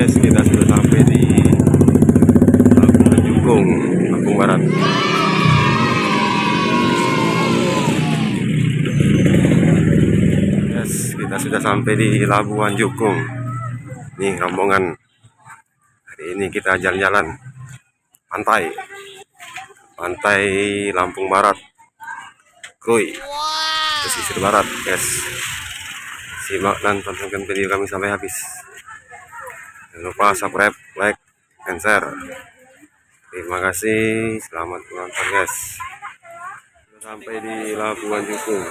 Guys, kita sudah sampai di Labuan Jukung, Lampung Barat. Guys, kita sudah sampai di Labuan Jukung. Nih rombongan. Hari ini kita jalan-jalan pantai Lampung Barat, Krui, pesisir barat, guys. Simak dan tontonkan video kami sampai habis. Jangan lupa subscribe, like, and share. Terima kasih, selamat menonton guys. Sampai di Labuan Jukung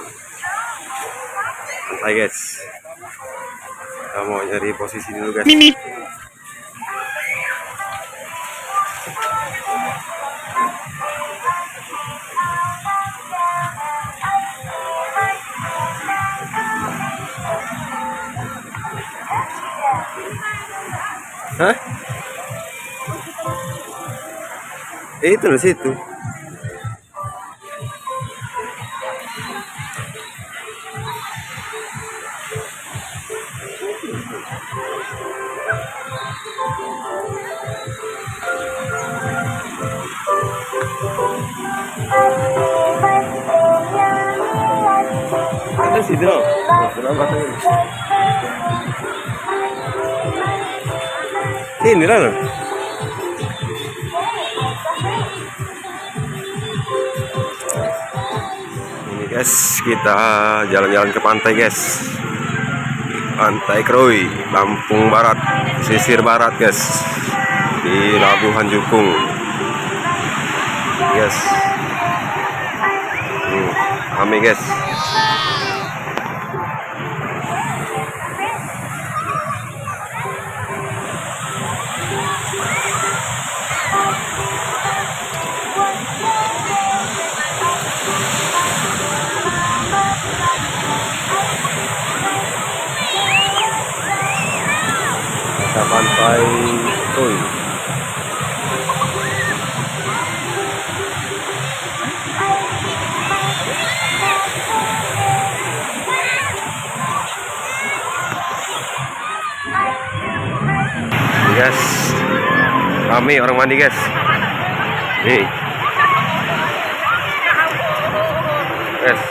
pantai guys. Kita mau nyari posisi dulu guys. Hah? Itu loh situ. Ada situ loh. Berapa tadi? Ini lah loh. Ini guys, kita jalan-jalan ke pantai guys. Pantai Krui, Lampung Barat, pesisir barat guys, di Labuan Jukung. Guys, kami guys. Pantai Krui. Guys, kami orang mandi guys. Nih guys, yes.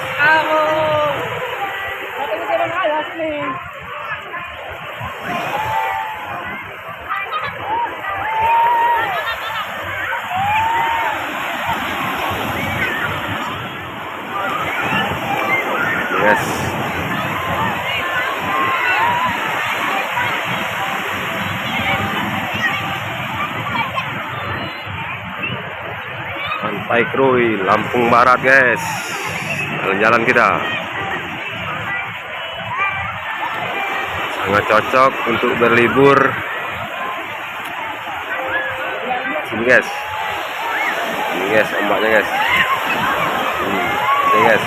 Pantai Krui, Lampung Barat guys. Jalan-jalan kita. Sangat cocok untuk berlibur. Sini guys. Ini guys ombaknya guys. Ini guys.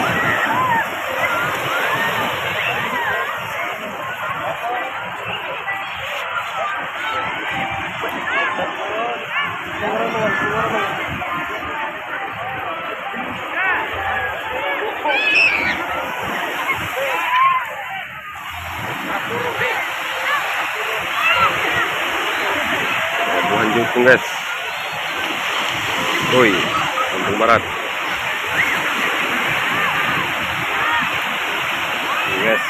Labuan Jukung guys. Krui, Lampung Barat. Ini guys.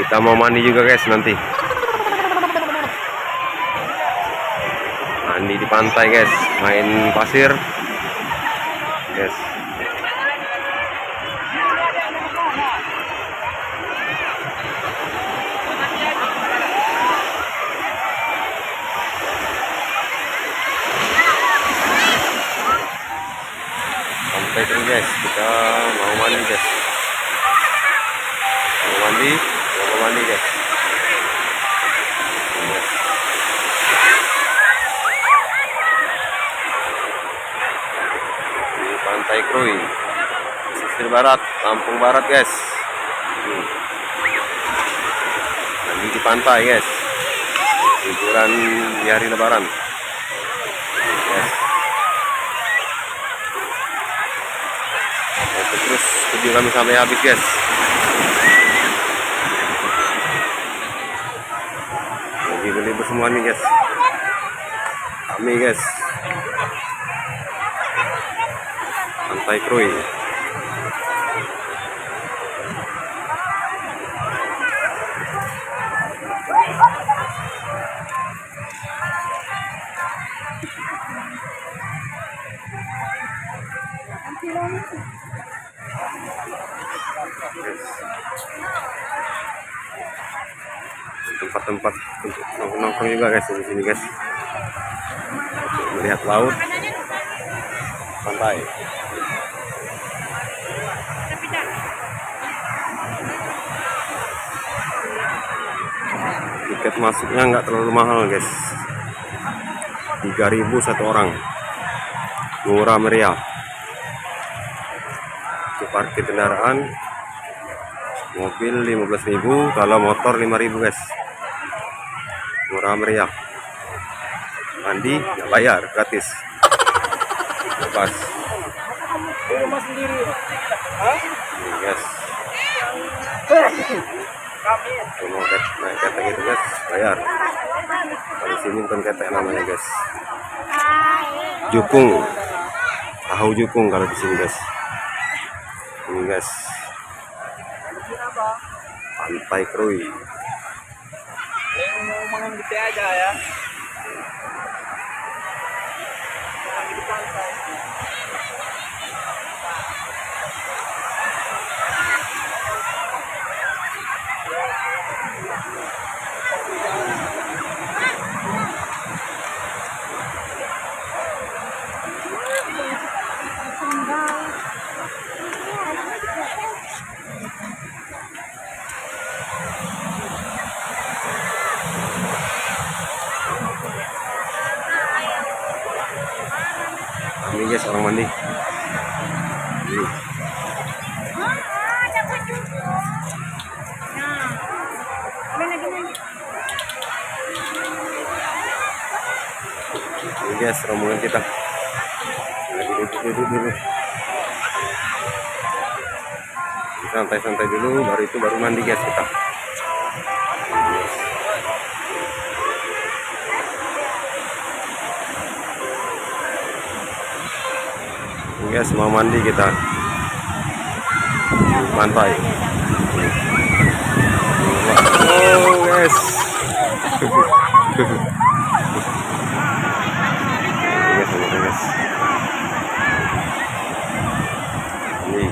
Kita mau mandi juga guys nanti. Mandi di pantai guys, main pasir guys. Sampai terus guys, kita mau mandi guys. Mau mandi guys. Di Pantai Krui, pesisir barat, Lampung Barat guys. Mandi di pantai guys. Liburan di hari Lebaran. Yes. terus video kami sampai habis guys. Lagi libur semua nih guys. Kami guys. Pantai Krui. Tempat-tempat untuk nongkrong juga guys di sini guys, untuk melihat laut, pantai. Tiket masuknya nggak terlalu mahal guys, 3.000 satu orang, murah meriah. Untuk parkir kendaraan mobil 15.000, kalau motor 5.000 guys, murah meriah. Mandi nggak bayar, gratis, bebas. Ini guys, kalau mau naik ketek itu guys bayar. Kalau sini bukan ketek namanya guys, jukung, tahu jukung kalau di sini guys. Ini guys, Pantai Krui. Mau makan gede aja ya. Di pantai. Ini guys orang mandi. Ini. Ini guys rombongan kita. Lagi duduk dulu. Santai-santai dulu, baru mandi guys kita. Guys mau mandi kita di pantai. Oh guys. Guys. Ini.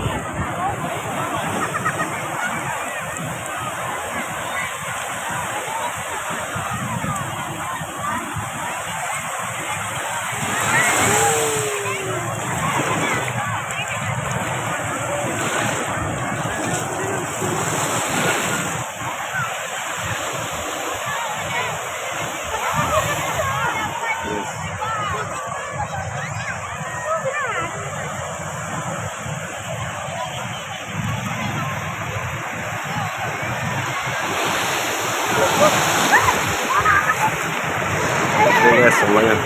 Oke guys semuanya.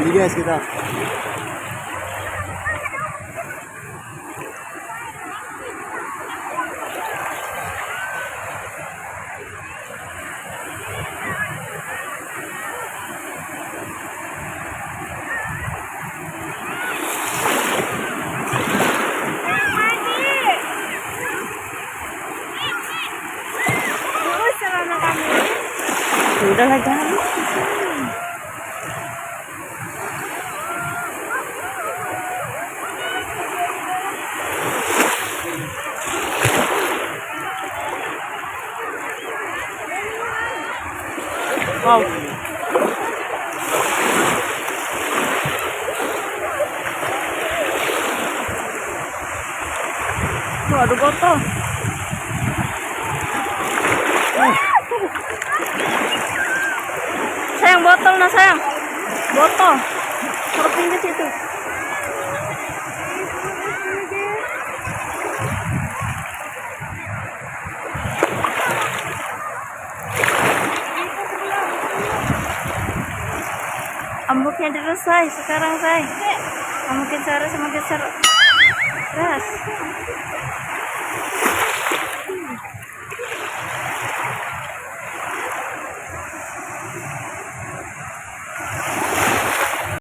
Ini guys kita. Udah lah jangan. Wow. Tuh ada botol. Sayang botol nah sayang, botol, taruh pinggir situ. Ambuknya dulu, say. Sekarang, say. Semakin seru, semakin seru. Terus.